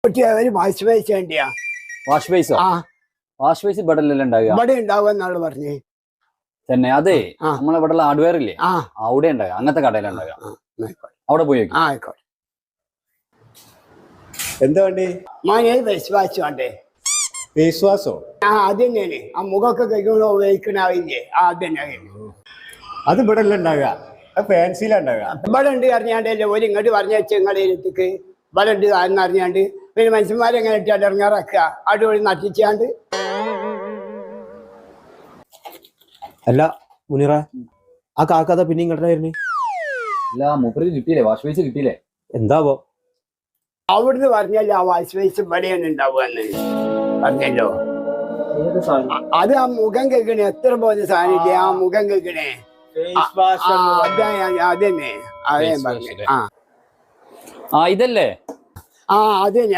ഒരു wash base വേണ്ടിയാ. Wash ബേസോ? ആ വാഷ് ബേസ് ഇവിടെ അല്ലല്ലോ ഉണ്ടാവുക. ഇവിടെ ഉണ്ടാവുക എന്നാണ് പറഞ്ഞേ. തന്നെ അതെ, നമ്മളിവിടെ ഹാർഡ്വെയർ ഇല്ലേ, അവിടെ ഉണ്ടാവുക. അങ്ങനത്തെ കടയിലുണ്ടാവുക. അവിടെ പോയി നോക്കി. ആയിക്കോട്ടെ. എന്താ വേണ്ടി? മോനെ ഫേസ് വാഷ് വേണ്ടേ? ഫേസ് വാഷോ? അത് തന്നെയാണ്. ആ മുഖമൊക്കെ കഴിക്കുമ്പോൾ ഉപയോഗിക്കണാവില്ലേ? അത് തന്നെ. അത് ഇവിടെ അല്ല ഉണ്ടാവുക, അത് ഫാൻസിയിലുണ്ടാവുക. ഇവിടെ ഉണ്ട് അറിഞ്ഞാണ്ടല്ലേ ഒരു ഇങ്ങോട്ട് പറഞ്ഞ നിങ്ങളുടെ ഇരുത്തേക്ക് ഇവിടെ ഉണ്ട് ആരെന്ന് അറിഞ്ഞാണ്ട് പിന്നെ മനുഷ്യന്മാരെങ്ങനെ ഇട്ടാണ്ട് ഇറങ്ങാറാക്കുക അടിപൊളി നട്ടിച്ചാണ്ട്. അല്ല മുനീറ, ആ കാക്കാത പിന്നെ ഇങ്ങോട്ടാ വരുന്നേ? അല്ല മൂപ്പർക്ക് കിട്ടിയില്ലേ, വാഷ് ബേസ് കിട്ടിയില്ലേ? എന്താവോ? അവിടുന്ന് പറഞ്ഞല്ലോ ആ വാഷ് ബേസ് ഇവിടെയാണ് ഉണ്ടാവുകയെന്ന് പറഞ്ഞല്ലോ. അത് ആ മുഖം കേൾക്കണേ, എത്ര പോകുന്ന സാധനം ആ മുഖം കേൾക്കണേ. അതന്നെ അതേ പറഞ്ഞു. ഇതല്ലേ? അത് തന്നെ.